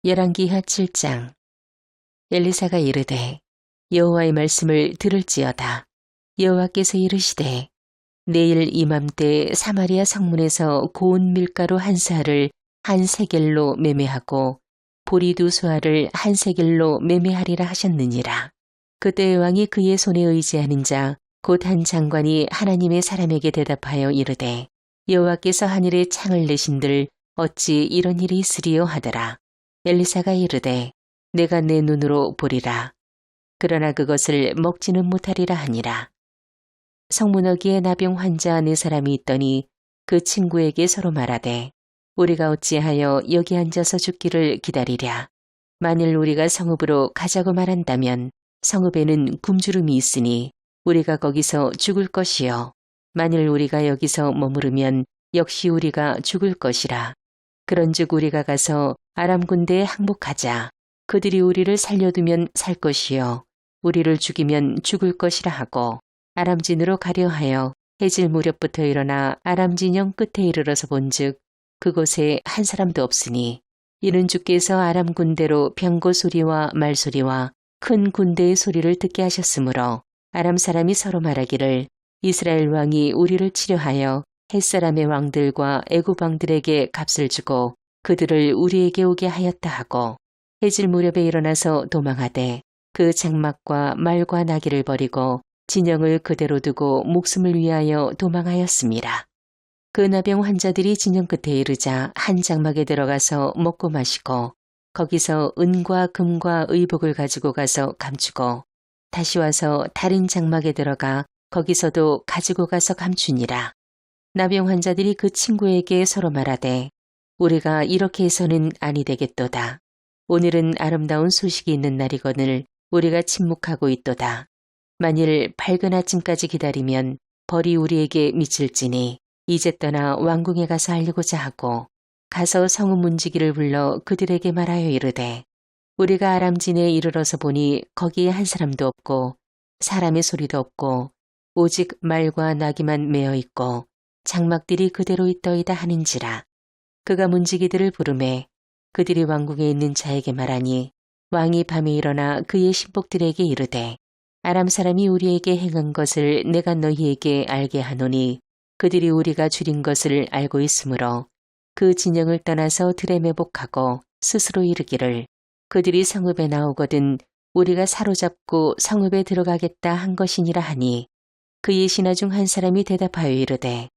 열왕기하 7장. 엘리사가 이르되 여호와의 말씀을 들을지어다. 여호와께서 이르시되 내일 이맘때 사마리아 성문에서 고운 밀가루 한 사를 한 세겔로 매매하고 보리 두 수알을 한 세겔로 매매하리라 하셨느니라. 그때 왕이 그의 손에 의지하는 자 곧 한 장관이 하나님의 사람에게 대답하여 이르되 여호와께서 하늘에 창을 내신들 어찌 이런 일이 있으리요 하더라. 엘리사가 이르되 내가 내 눈으로 보리라. 그러나 그것을 먹지는 못하리라 하니라. 성문어기에 나병 환자 네 사람이 있더니 그 친구에게 서로 말하되 우리가 어찌하여 여기 앉아서 죽기를 기다리랴. 만일 우리가 성읍으로 가자고 말한다면 성읍에는 굶주림이 있으니 우리가 거기서 죽을 것이요. 만일 우리가 여기서 머무르면 역시 우리가 죽을 것이라. 그런즉 우리가 가서 아람 군대에 항복하자. 그들이 우리를 살려두면 살 것이요 우리를 죽이면 죽을 것이라 하고 아람진으로 가려 하여 해질 무렵부터 일어나 아람 진영 끝에 이르러서 본즉 그곳에 한 사람도 없으니 이는 주께서 아람 군대로 병거 소리와 말소리와 큰 군대의 소리를 듣게 하셨으므로 아람 사람이 서로 말하기를 이스라엘 왕이 우리를 치려하여 햇사람의 왕들과 애굽 왕들에게 값을 주고 그들을 우리에게 오게 하였다 하고 해질 무렵에 일어나서 도망하되 그 장막과 말과 나귀를 버리고 진영을 그대로 두고 목숨을 위하여 도망하였습니다. 그 나병 환자들이 진영 끝에 이르자 한 장막에 들어가서 먹고 마시고 거기서 은과 금과 의복을 가지고 가서 감추고 다시 와서 다른 장막에 들어가 거기서도 가지고 가서 감추니라. 나병 환자들이 그 친구에게 서로 말하되 우리가 이렇게 해서는 아니 되겠도다. 오늘은 아름다운 소식이 있는 날이거늘 우리가 침묵하고 있도다. 만일 밝은 아침까지 기다리면 벌이 우리에게 미칠지니 이제 떠나 왕궁에 가서 알리고자 하고 가서 성읍 문지기를 불러 그들에게 말하여 이르되 우리가 아람진에 이르러서 보니 거기에 한 사람도 없고 사람의 소리도 없고 오직 말과 나귀만 메어 있고 장막들이 그대로 있더이다 하는지라. 그가 문지기들을 부르매 그들이 왕궁에 있는 자에게 말하니 왕이 밤에 일어나 그의 신복들에게 이르되 아람 사람이 우리에게 행한 것을 내가 너희에게 알게 하노니 그들이 우리가 줄인 것을 알고 있으므로 그 진영을 떠나서 들에 매복하고 스스로 이르기를 그들이 성읍에 나오거든 우리가 사로잡고 성읍에 들어가겠다 한 것이니라 하니 그의 신하 중 한 사람이 대답하여 이르되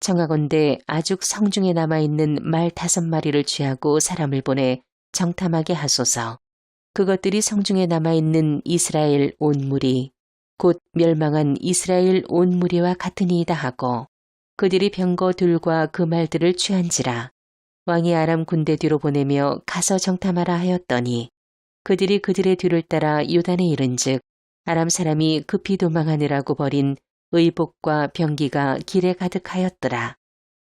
청하건대 아죽 성중에 남아있는 말 5마리를 취하고 사람을 보내 정탐하게 하소서. 그것들이 성중에 남아있는 이스라엘 온 무리 곧 멸망한 이스라엘 온 무리와 같으니이다 하고 그들이 병거 둘과 그 말들을 취한지라. 왕이 아람 군대 뒤로 보내며 가서 정탐하라 하였더니 그들이 그들의 뒤를 따라 요단에 이른즉 아람 사람이 급히 도망하느라고 버린 의복과 병기가 길에 가득하였더라.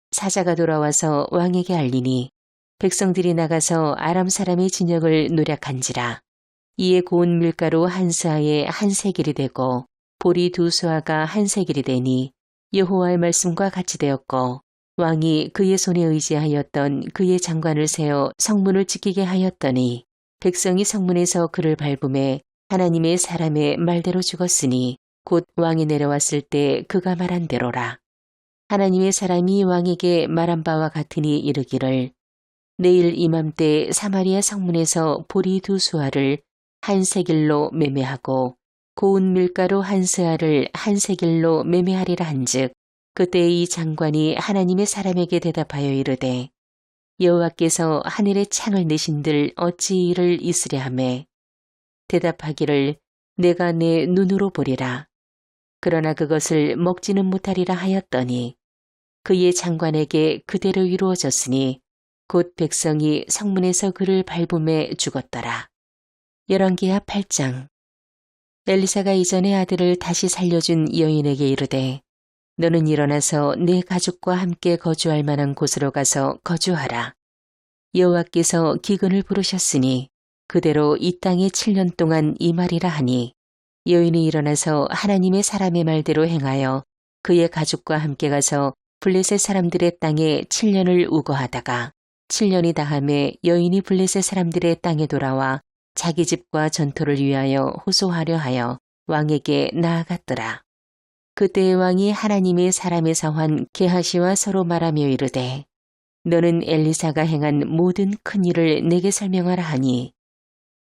사자가 돌아와서 왕에게 알리니 백성들이 나가서 아람 사람의 진영을 노략한지라. 이에 고운 밀가루 한 스아에 한 세겔이 되고 보리 두 수아가 한 세겔이 되니 여호와의 말씀과 같이 되었고 왕이 그의 손에 의지하였던 그의 장관을 세워 성문을 지키게 하였더니 백성이 성문에서 그를 밟음에 하나님의 사람의 말대로 죽었으니 곧 왕이 내려왔을 때 그가 말한 대로라. 하나님의 사람이 왕에게 말한 바와 같으니 이르기를 내일 이맘때 사마리아 성문에서 보리 두 수알을 한 세겔로 매매하고 고운 밀가루 한 스아를 한 세겔로 매매하리라 한즉 그때 이 장관이 하나님의 사람에게 대답하여 이르되 여호와께서 하늘에 창을 내신들 어찌 이를 있으랴 하매 대답하기를 내가 내 눈으로 보리라. 그러나 그것을 먹지는 못하리라 하였더니 그의 장관에게 그대로 이루어졌으니 곧 백성이 성문에서 그를 밟음에 죽었더라. 열왕기하 8장. 엘리사가 이전에 아들을 다시 살려준 여인에게 이르되 너는 일어나서 내 가족과 함께 거주할 만한 곳으로 가서 거주하라. 여호와께서 기근을 부르셨으니 그대로 이 땅에 7년 동안 임하리라 하니 여인이 일어나서 하나님의 사람의 말대로 행하여 그의 가족과 함께 가서 블레셋 사람들의 땅에 7년을 우거하다가 7년이 다함에 여인이 블레셋 사람들의 땅에 돌아와 자기 집과 전토를 위하여 호소하려 하여 왕에게 나아갔더라. 그때의 왕이 하나님의 사람의 사환 게하시와 서로 말하며 이르되 너는 엘리사가 행한 모든 큰 일을 내게 설명하라 하니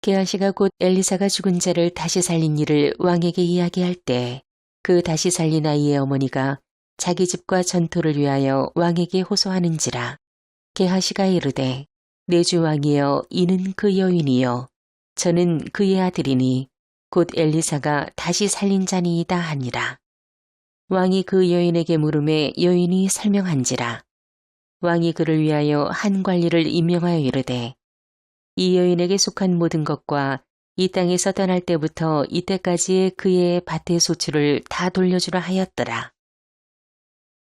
게하시가 곧 엘리사가 죽은 자를 다시 살린 일을 왕에게 이야기할 때 그 다시 살린 아이의 어머니가 자기 집과 전토를 위하여 왕에게 호소하는지라. 게하시가 이르되 내 주 왕이여 이는 그 여인이요 저는 그의 아들이니 곧 엘리사가 다시 살린 자니이다 하니라. 왕이 그 여인에게 물음에 여인이 설명한지라. 왕이 그를 위하여 한 관리를 임명하여 이르되 이 여인에게 속한 모든 것과 이 땅에서 떠날 때부터 이때까지의 그의 밭의 소출을 다 돌려주라 하였더라.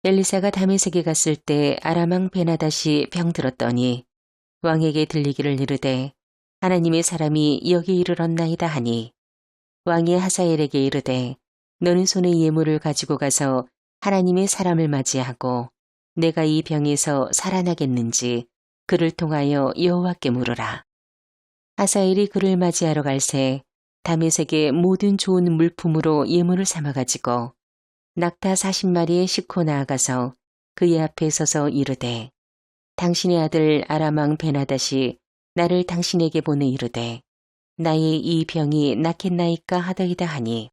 엘리사가 다메섹에 갔을 때 아람 왕 베나닷이 병들었더니 왕에게 들리기를 이르되 하나님의 사람이 여기 이르렀나이다 하니 왕이 하사엘에게 이르되 너는 손에 예물을 가지고 가서 하나님의 사람을 맞이하고 내가 이 병에서 살아나겠는지 그를 통하여 여호와께 물으라. 하사엘이 그를 맞이하러 갈새 다메섹의 모든 좋은 물품으로 예물을 삼아가지고 낙타 40마리에 싣고 나아가서 그의 앞에 서서 이르되 당신의 아들 아람 왕 베나닷이 나를 당신에게 보내 이르되 나의 이 병이 낫겠나이까 하더이다 하니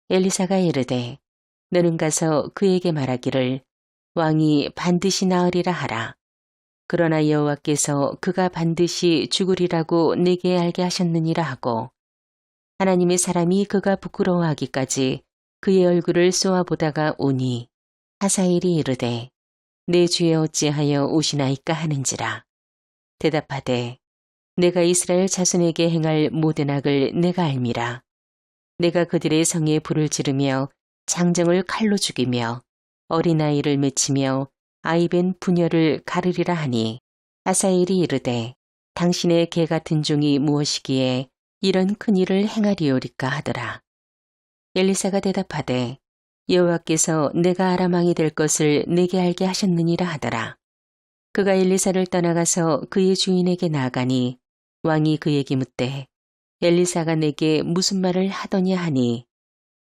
엘리사가 이르되 너는 가서 그에게 말하기를 왕이 반드시 나으리라 하라. 그러나 여호와께서 그가 반드시 죽으리라고 내게 알게 하셨느니라 하고 하나님의 사람이 그가 부끄러워하기까지 그의 얼굴을 쏘아보다가 오니 하사엘이 이르되 내 주에 어찌하여 오시나이까 하는지라. 대답하되 내가 이스라엘 자손에게 행할 모든 악을 내가 알미라. 내가 그들의 성에 불을 지르며 장정을 칼로 죽이며 어린아이를 맺히며 아이벤 부녀를 가르리라 하니 하사엘이 이르되 당신의 개 같은 종이 무엇이기에 이런 큰 일을 행하리오리까 하더라. 엘리사가 대답하되 여호와께서 내가 아람 왕이 될 것을 내게 알게 하셨느니라 하더라. 그가 엘리사를 떠나가서 그의 주인에게 나아가니 왕이 그에게 묻되 엘리사가 내게 무슨 말을 하더냐 하니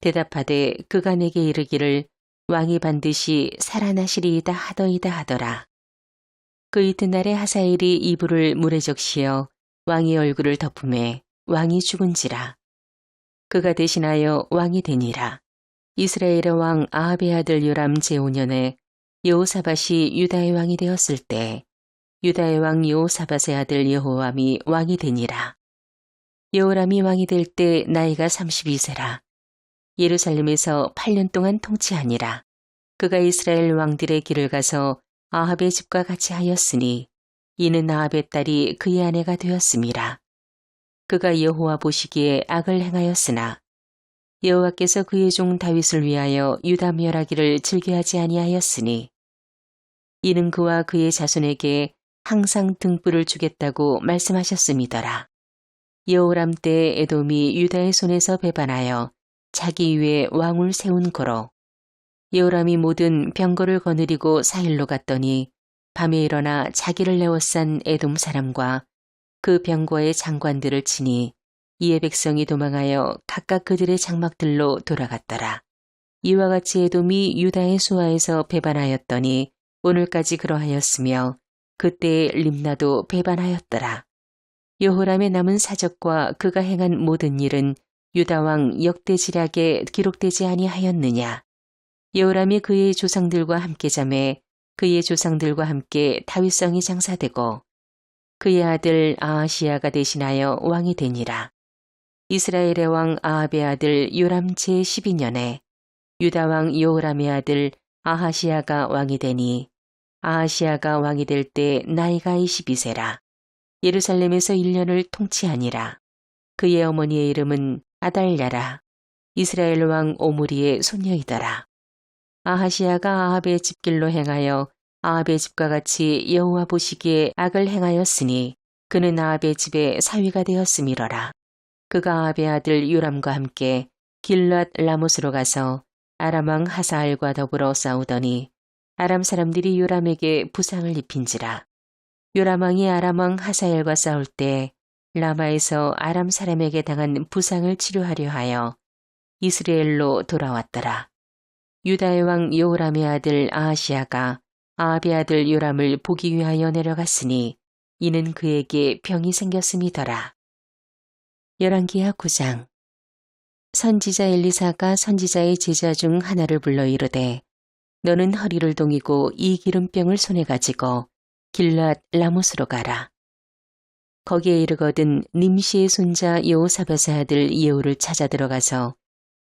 대답하되 그가 내게 이르기를 왕이 반드시 살아나시리이다 하더이다 하더라. 그 이튿날에 하사엘이 이불을 물에 적시어 왕의 얼굴을 덮음에 왕이 죽은지라. 그가 대신하여 왕이 되니라. 이스라엘의 왕 아합의 아들 요람 제5년에 여호사밧이 유다의 왕이 되었을 때 유다의 왕 여호사밧의 아들 여호암이 왕이 되니라. 여호람이 왕이 될 때 나이가 32세라. 예루살렘에서 8년 동안 통치하니라. 그가 이스라엘 왕들의 길을 가서 아합의 집과 같이 하였으니 이는 아합의 딸이 그의 아내가 되었음이라. 그가 여호와 보시기에 악을 행하였으나 여호와께서 그의 종 다윗을 위하여 유다 멸하기를 즐겨하지 아니하였으니 이는 그와 그의 자손에게 항상 등불을 주겠다고 말씀하셨음이더라. 여호람 때 에돔이 유다의 손에서 배반하여 자기 위에 왕을 세운 거로 여호람이 모든 병거를 거느리고 사일로 갔더니 밤에 일어나 자기를 내워싼 에돔 사람과 그 병거의 장관들을 치니 이에 백성이 도망하여 각각 그들의 장막들로 돌아갔더라. 이와 같이 에돔이 유다의 수하에서 배반하였더니 오늘까지 그러하였으며 그때의 림나도 배반하였더라. 여호람의 남은 사적과 그가 행한 모든 일은 유다왕 역대지략에 기록되지 아니하였느냐. 여호람이 그의 조상들과 함께 잠에 그의 조상들과 함께 다윗성이 장사되고 그의 아들 아하시야가 대신하여 왕이 되니라. 이스라엘의 왕 아합의 아들 요람 제12년에 유다왕 여호람의 아들 아하시야가 왕이 되니 아하시야가 왕이 될 때 나이가 22세라. 예루살렘에서 1년을 통치하니라. 그의 어머니의 이름은 아달랴라. 이스라엘 왕 오므리의 손녀이더라. 아하시야가 아합의 집길로 행하여 아합의 집과 같이 여호와 보시기에 악을 행하였으니 그는 아합의 집에 사위가 되었음이러라. 그가 아합의 아들 요람과 함께 길랏 라못으로 가서 아람 왕 하사알과 더불어 싸우더니 아람 사람들이 요람에게 부상을 입힌지라. 요람 왕이 아람 왕 하사엘과 싸울 때 라마에서 아람 사람에게 당한 부상을 치료하려 하여 이스라엘로 돌아왔더라. 유다의 왕 여호람의 아들 아하시아가 아합의 아들 요람을 보기 위하여 내려갔으니 이는 그에게 병이 생겼음이더라. 열왕기하 9장. 선지자 엘리사가 선지자의 제자 중 하나를 불러 이르되 너는 허리를 동이고 이 기름병을 손에 가지고 길랏 라못으로 가라. 거기에 이르거든 님시의 손자 여호사밧의 아들 예후를 찾아 들어가서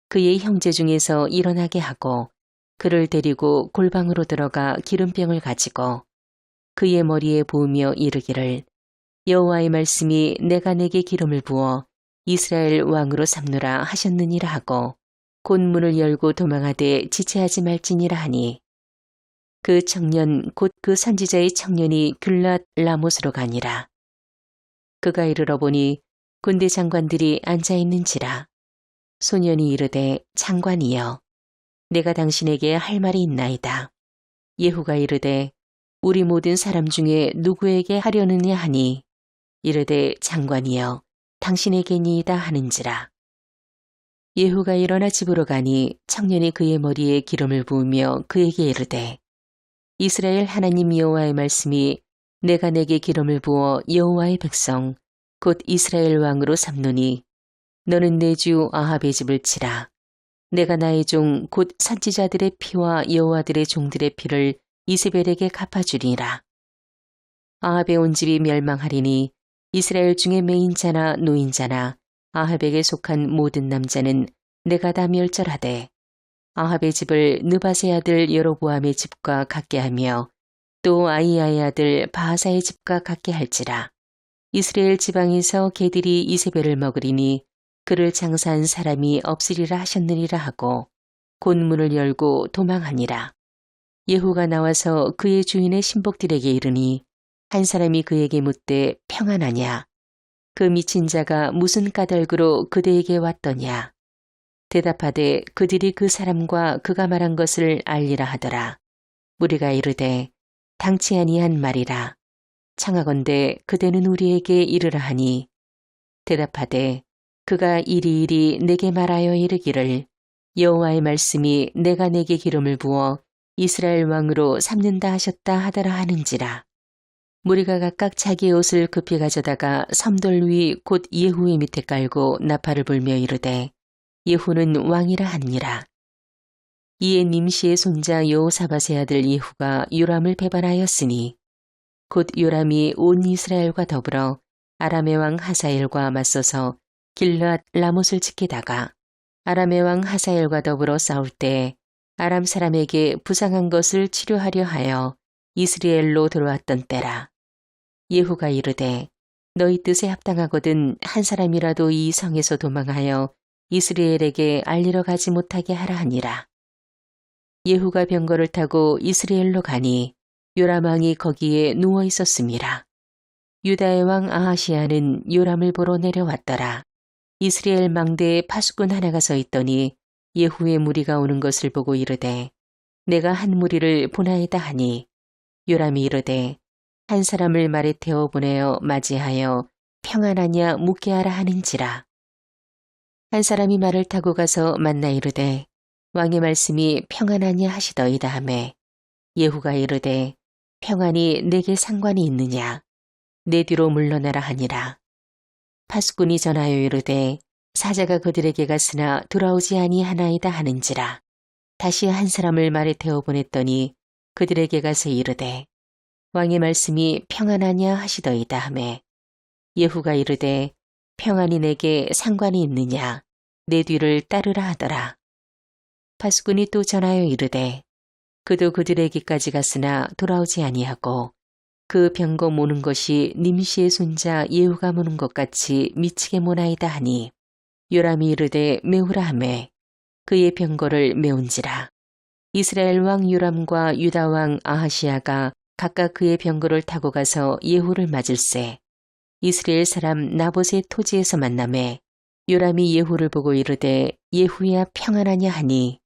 그의 형제 중에서 일어나게 하고 그를 데리고 골방으로 들어가 기름병을 가지고 그의 머리에 부으며 이르기를 여호와의 말씀이 내가 내게 기름을 부어 이스라엘 왕으로 삼노라 하셨느니라 하고 곧 문을 열고 도망하되 지체하지 말지니라 하니 그 청년 곧 그 선지자의 청년이 길랏 라못으로 가니라. 그가 이르러 보니 군대 장관들이 앉아 있는지라. 소년이 이르되 장관이여 내가 당신에게 할 말이 있나이다. 예후가 이르되 우리 모든 사람 중에 누구에게 하려느냐 하니 이르되 장관이여 당신에게니이다 하는지라. 예후가 일어나 집으로 가니 청년이 그의 머리에 기름을 부으며 그에게 이르되 이스라엘 하나님 여호와의 말씀이 내가 내게 기름을 부어 여호와의 백성 곧 이스라엘 왕으로 삼노니 너는 내 주 아합의 집을 치라. 내가 나의 종 곧 선지자들의 피와 여호와들의 종들의 피를 이세벨에게 갚아주리라. 아합의 온 집이 멸망하리니 이스라엘 중에 매인자나 노인자나 아합에게 속한 모든 남자는 내가 다 멸절하되 아합의 집을 느밧의 아들 여로보암의 집과 같게 하며 또 아이야의 아들 바하사의 집과 같게 할지라. 이스라엘 지방에서 개들이 이세벨을 먹으리니 그를 장사한 사람이 없으리라 하셨느니라 하고 곧 문을 열고 도망하니라. 예후가 나와서 그의 주인의 신복들에게 이르니 한 사람이 그에게 묻되 평안하냐? 그 미친 자가 무슨 까닭으로 그대에게 왔더냐? 대답하되 그들이 그 사람과 그가 말한 것을 알리라 하더라. 무리가 이르되 당치 아니한 말이라. 청하건대 그대는 우리에게 이르라 하니 대답하되 그가 이리이리 내게 말하여 이르기를 여호와의 말씀이 내가 내게 기름을 부어 이스라엘 왕으로 삼는다 하셨다 하더라 하는지라. 무리가 각각 자기의 옷을 급히 가져다가 섬돌 위 곧 예후의 밑에 깔고 나팔을 불며 이르되 예후는 왕이라 하니라. 이에 님시의 손자 여호사밧의 아들 예후가 요람을 배반하였으니 곧 요람이 온 이스라엘과 더불어 아람의 왕 하사엘과 맞서서 길랏 라못을 지키다가 아람의 왕 하사엘과 더불어 싸울 때 아람 사람에게 부상한 것을 치료하려 하여 이스라엘로 들어왔던 때라. 예후가 이르되 너희 뜻에 합당하거든 한 사람이라도 이 성에서 도망하여 이스라엘에게 알리러 가지 못하게 하라 하니라. 예후가 병거를 타고 이스라엘로 가니 요람 왕이 거기에 누워 있었음이라. 유다의 왕 아하시아는 요람을 보러 내려왔더라. 이스라엘 망대에 파수꾼 하나가 서 있더니 예후의 무리가 오는 것을 보고 이르되 내가 한 무리를 보나이다 하니 요람이 이르되 한 사람을 말에 태워 보내어 맞이하여 평안하냐 묻게 하라 하는지라. 한 사람이 말을 타고 가서 만나 이르되 왕의 말씀이 평안하냐 하시더이다 하매 예후가 이르되 평안이 내게 상관이 있느냐 내 뒤로 물러나라 하니라. 파수꾼이 전하여 이르되 사자가 그들에게 갔으나 돌아오지 아니하나이다 하는지라. 다시 한 사람을 말에 태워 보냈더니 그들에게 가서 이르되 왕의 말씀이 평안하냐 하시더이다 하매 예후가 이르되 평안이 내게 상관이 있느냐 내 뒤를 따르라 하더라. 파수꾼이 또 전하여 이르되 그도 그들에게까지 갔으나 돌아오지 아니하고 그 병거 모는 것이 님시의 손자 예후가 모는 것 같이 미치게 모나이다 하니 요람이 이르되 메우라 하매 그의 병거를 메운지라. 이스라엘 왕 요람과 유다 왕 아하시아가 각각 그의 병거를 타고 가서 예후를 맞을세 이스라엘 사람 나봇의 토지에서 만나매 요람이 예후를 보고 이르되 예후야 평안하냐 하니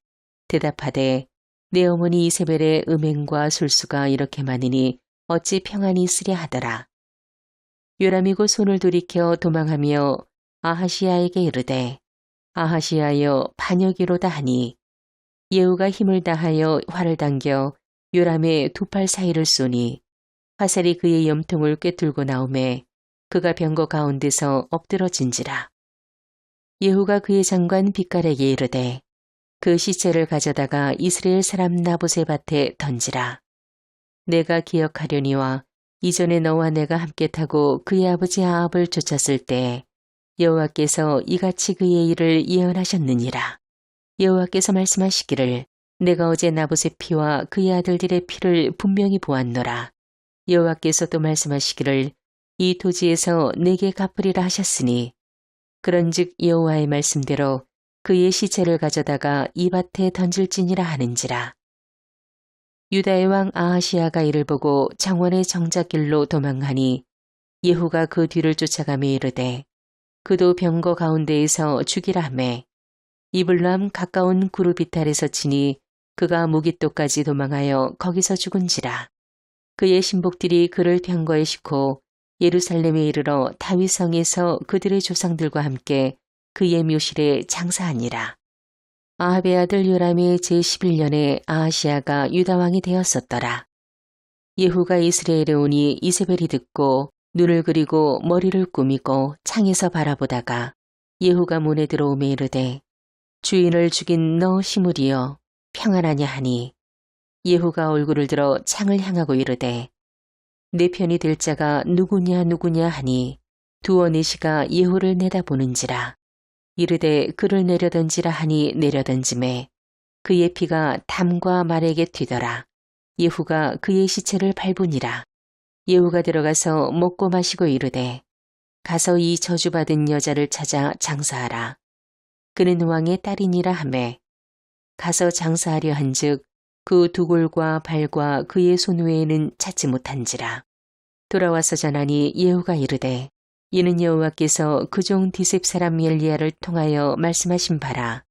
대답하되 내 어머니 이세벨의 음행과 술수가 이렇게 많으니 어찌 평안히 있으랴 하더라. 요람이 곧 손을 돌이켜 도망하며 아하시야에게 이르되 아하시야여 반역이로다 하니 예후가 힘을 다하여 활을 당겨 요람의 두 팔 사이를 쏘니 화살이 그의 염통을 꿰뚫고 나오매 그가 병거 가운데서 엎드러진지라. 예후가 그의 장관 빛깔에게 이르되 그 시체를 가져다가 이스라엘 사람 나봇의 밭에 던지라. 내가 기억하려니와 이전에 너와 내가 함께 타고 그의 아버지 아합을 쫓았을 때 여호와께서 이같이 그의 일을 예언하셨느니라. 여호와께서 말씀하시기를 내가 어제 나봇의 피와 그의 아들들의 피를 분명히 보았노라. 여호와께서 또 말씀하시기를 이 토지에서 내게 갚으리라 하셨으니 그런즉 여호와의 말씀대로 그의 시체를 가져다가 이 밭에 던질지니라 하는지라. 유다의 왕 아하시야가 이를 보고 정원의 정작길로 도망하니 예후가 그 뒤를 쫓아가며 이르되 그도 병거 가운데에서 죽이라 하매 이블람 가까운 구르비탈에서 치니 그가 무깃도까지 도망하여 거기서 죽은지라. 그의 신복들이 그를 병거에 싣고 예루살렘에 이르러 다윗성에서 그들의 조상들과 함께 그의 묘실에 장사하니라. 아합의 아들 요람의 제11년에 아하시야가 유다왕이 되었었더라. 예후가 이스라엘에 오니 이세벨이 듣고 눈을 그리고 머리를 꾸미고 창에서 바라보다가 예후가 문에 들어오매 이르되 주인을 죽인 너 시므리여 평안하냐 하니 예후가 얼굴을 들어 창을 향하고 이르되 내 편이 될 자가 누구냐 누구냐 하니 두어 내시가 예후를 내다보는지라. 이르되 그를 내려던지라 하니 내려던짐에 그의 피가 담과 말에게 튀더라. 예후가 그의 시체를 밟으니라. 예후가 들어가서 먹고 마시고 이르되 가서 이 저주받은 여자를 찾아 장사하라. 그는 왕의 딸이니라 하매 가서 장사하려 한즉 그 두 골과 발과 그의 손 외에는 찾지 못한지라. 돌아와서 전하니 예후가 이르되 이는 여호와께서 그 종 디셉 사람 엘리야를 통하여 말씀하신 바라.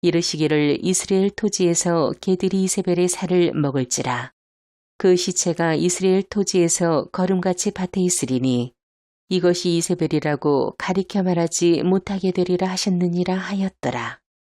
이르시기를 이스라엘 토지에서 개들이 이세벨의 살을 먹을지라. 그 시체가 이스라엘 토지에서 거름같이 밭에 있으리니 이것이 이세벨이라고 가리켜 말하지 못하게 되리라 하셨느니라 하였더라.